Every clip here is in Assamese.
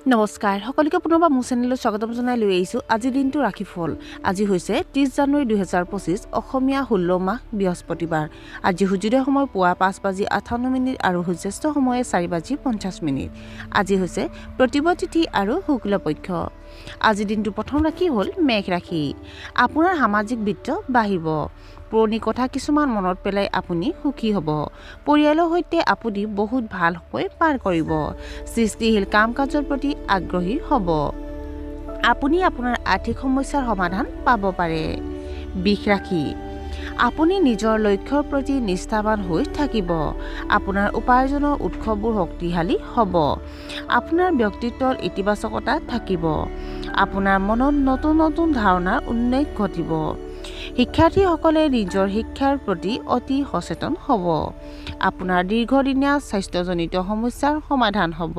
নমস্কাৰ সকলোকে পুনৰবাৰ মোৰ চেনেলত স্বাগতম জনাই লৈ আহিছোঁ আজিৰ দিনটো ৰাশিফল আজি হৈছে 30 জানুৱাৰী 2025 অসমীয়া 16 মাহ বৃহস্পতিবাৰ আজি সূৰ্যোদয় সময় পুৱা 5:58 আৰু সূৰ্যাস্ত সময় 4:50 আজি হৈছে প্ৰতিপদ তিথি আৰু শুক্লপক্ষ আজিৰ দিনটো প্ৰথম ৰাশি হ'ল মেঘ ৰাশি আপোনাৰ সামাজিক বৃত্ত বাঢ়িব পুৰণি কথা কিছুমান মনত পেলাই আপুনি সুখী হ'ব পৰিয়ালৰ সৈতে আপুনি বহুত ভাল সময় পাৰ কৰিব সৃষ্টিশীল কাম কাজৰ প্ৰতি আগ্ৰহী হ'ব আপুনি আপোনাৰ আৰ্থিক সমস্যাৰ সমাধান পাব পাৰে বিষ ৰাশি আপুনি নিজৰ লক্ষ্যৰ প্ৰতি নিষ্ঠাবান হৈ থাকিব আপোনাৰ উপাৰ্জনৰ উৎসবোৰ শক্তিশালী হ'ব আপোনাৰ ব্যক্তিত্বৰ ইতিবাচকতা থাকিব আপোনাৰ মনত নতুন নতুন ধাৰণাৰ উন্নতি ঘটিব শিক্ষাৰ্থীসকলে নিজৰ শিক্ষাৰ প্ৰতি অতি সচেতন হ'ব আপোনাৰ দীৰ্ঘদিনীয়া স্বাস্থ্যজনিত সমস্যাৰ সমাধান হ'ব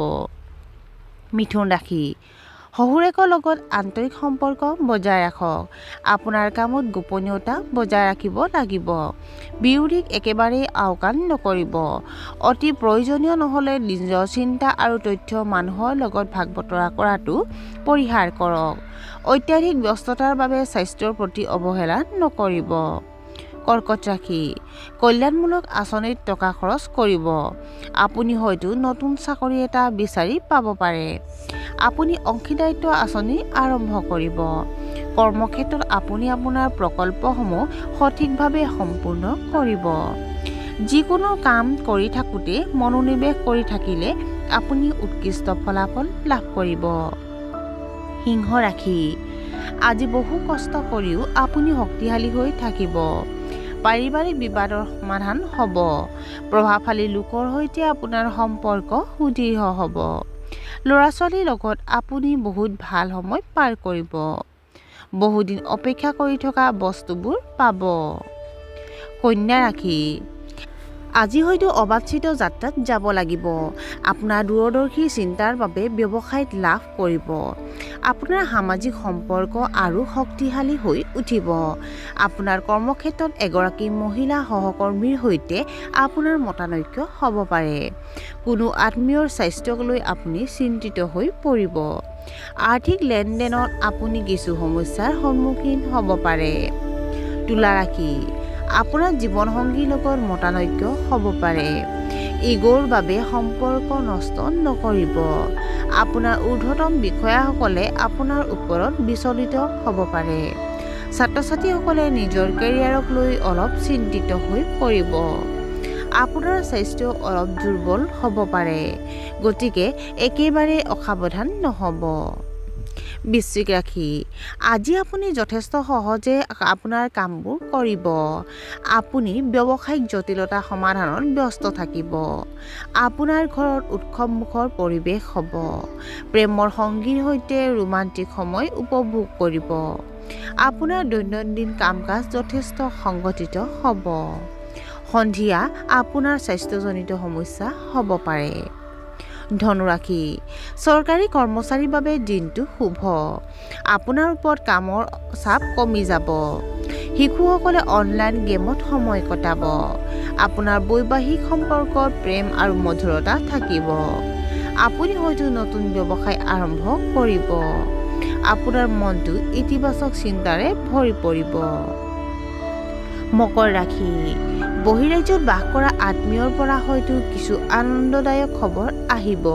মিথুন ৰাশি শহুৰেকৰ লগত আন্তৰিক সম্পৰ্ক বজাই ৰাখক আপোনাৰ কামত গোপনীয়তা বজাই ৰাখিব লাগিব বিৰোধীক একেবাৰে আওকাণ নকৰিব অতি প্ৰয়োজনীয় নহ'লে নিজৰ চিন্তা আৰু তথ্য মানুহৰ লগত ভাগ বতৰা কৰাটো পৰিহাৰ কৰক অত্যাধিক ব্যস্ততাৰ বাবে স্বাস্থ্যৰ প্ৰতি অৱহেলা নকৰিব কৰ্কট ৰাশি কল্যাণমূলক আঁচনিত টকা খৰচ কৰিব আপুনি হয়তো নতুন চাকৰি এটা বিচাৰি পাব পাৰে আপুনি অংশীদাৰিত্ব আঁচনি আৰম্ভ কৰিব কৰ্মক্ষেত্ৰত আপুনি আপোনাৰ প্ৰকল্পসমূহ সঠিকভাৱে সম্পূৰ্ণ কৰিব যিকোনো কাম কৰি থাকোঁতে মনোনিৱেশ কৰি থাকিলে আপুনি উৎকৃষ্ট ফলাফল লাভ কৰিব সিংহ ৰাশি আজি বহু কষ্ট কৰিও আপুনি শক্তিশালী হৈ থাকিব পাৰিবাৰিক বিবাদৰ সমাধান হ'ব প্ৰভাৱশালী লোকৰ সৈতে আপোনাৰ সম্পৰ্ক সুদৃঢ় হ'ব ল'ৰা ছোৱালীৰ লগত আপুনি বহুত ভাল সময় পাৰ কৰিব বহুদিন অপেক্ষা কৰি থকা বস্তুবোৰ পাব কন্যা ৰাশি আজি হয়তো অবাঞ্ছিত যাত্ৰাত যাব লাগিব আপোনাৰ দূৰদৰ্শী চিন্তাৰ বাবে ব্যৱসায়ত লাভ কৰিব আপোনাৰ সামাজিক সম্পৰ্ক আৰু শক্তিশালী হৈ উঠিব আপোনাৰ কৰ্মক্ষেত্ৰত এগৰাকী মহিলা সহকৰ্মীৰ সৈতে আপোনাৰ মতানৈক্য হ'ব পাৰে কোনো আত্মীয়ৰ স্বাস্থ্যক লৈ আপুনি চিন্তিত হৈ পৰিব আৰ্থিক লেনদেনত আপুনি কিছু সমস্যাৰ সন্মুখীন হ'ব পাৰে তুলা ৰাশি আপোনাৰ জীৱনসংগীৰ লগত মতানৈক্য হ'ব পাৰে ইগোৰ বাবে সম্পৰ্ক নষ্ট নকৰিব আপোনাৰ ঊৰ্ধ্বতম বিষয়াসকলে আপোনাৰ ওপৰত বিচলিত হ'ব পাৰে ছাত্ৰ ছাত্ৰীসকলে নিজৰ কেৰিয়াৰক লৈ অলপ চিন্তিত হৈ পৰিব আপোনাৰ স্বাস্থ্য অলপ দুৰ্বল হ'ব পাৰে গতিকে একেবাৰে অসাৱধান নহ'ব বৃশ্চিক ৰাশি আজি আপুনি যথেষ্ট সহজে আপোনাৰ কামবোৰ কৰিব আপুনি ব্যৱসায়িক জটিলতা সমাধানত ব্যস্ত থাকিব আপোনাৰ ঘৰত উৎসৱমুখৰ পৰিৱেশ হ'ব প্ৰেমৰ সংগীৰ সৈতে ৰোমান্টিক সময় উপভোগ কৰিব আপোনাৰ দৈনন্দিন কাম কাজ যথেষ্ট সংগঠিত হ'ব সন্ধিয়া আপোনাৰ স্বাস্থ্যজনিত সমস্যা হ'ব পাৰে ধনুৰাশি চৰকাৰী কৰ্মচাৰীৰ বাবে দিনটো শুভ আপোনাৰ ওপৰত কামৰ চাপ কমি যাব শিশুসকলে অনলাইন গেমত সময় কটাব আপোনাৰ বৈবাহিক সম্পৰ্কত প্ৰেম আৰু মধুৰতা থাকিব আপুনি হয়তো নতুন ব্যৱসায় আৰম্ভ কৰিব আপোনাৰ মনটো ইতিবাচক চিন্তাৰে ভৰি পৰিব মকৰ ৰাশি বহিৰাজ্যত বাস কৰা আত্মীয়ৰ পৰা হয়তো কিছু আনন্দদায়ক খবৰ আহিব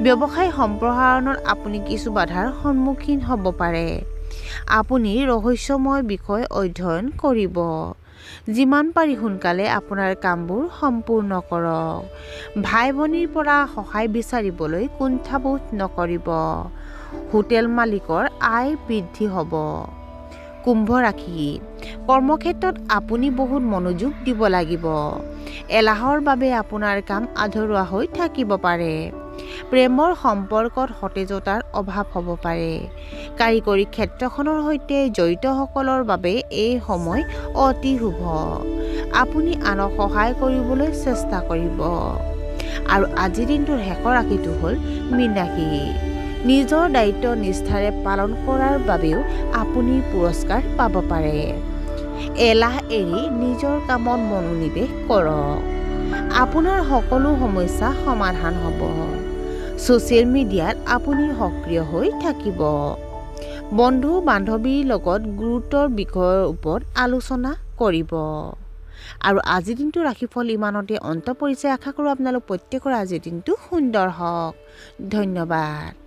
ব্যৱসায় সম্প্ৰসাৰণত আপুনি কিছু বাধাৰ সন্মুখীন হ'ব পাৰে আপুনি ৰহস্যময় বিষয় অধ্যয়ন কৰিব যিমান পাৰি সোনকালে আপোনাৰ কামবোৰ সম্পূৰ্ণ কৰক ভাই ভনীৰ পৰা সহায় বিচাৰিবলৈ কুণ্ঠাবোধ নকৰিব হোটেল মালিকৰ আয় বৃদ্ধি হ'ব কুম্ভ ৰাশি কৰ্মক্ষেত্ৰত আপুনি বহুত মনোযোগ দিব লাগিব এলাহৰ বাবে আপোনাৰ কাম আধৰুৱা হৈ থাকিব পাৰে প্ৰেমৰ সম্পৰ্কত সতেজতাৰ অভাৱ হ'ব পাৰে কাৰিকৰী ক্ষেত্ৰখনৰ সৈতে জড়িতসকলৰ বাবে এই সময় অতি শুভ আপুনি আনক সহায় কৰিবলৈ চেষ্টা কৰিব আৰু আজিৰ দিনটোৰ শেষৰ ৰাশিটো হ'ল মীন ৰাশি নিজৰ দায়িত্ব নিষ্ঠাৰে পালন কৰাৰ বাবেও আপুনি পুৰস্কাৰ পাব পাৰে এলাহ এৰি নিজৰ কামত মনোনিৱেশ কৰক আপোনাৰ সকলো সমস্যা সমাধান হ'ব ছ'চিয়েল মিডিয়াত আপুনি সক্ৰিয় হৈ থাকিব। বন্ধু বান্ধৱীৰ লগত গুৰুত্বৰ বিষয়ৰ ওপৰত আলোচনা কৰিব। আৰু আজিৰ দিনটো ৰাশিফল ইমানতে অন্ত পৰিছে। আশা কৰোঁ আপোনালোক প্ৰত্যেকৰে আজিৰ দিনটো সুন্দৰ হওক। ধন্যবাদ।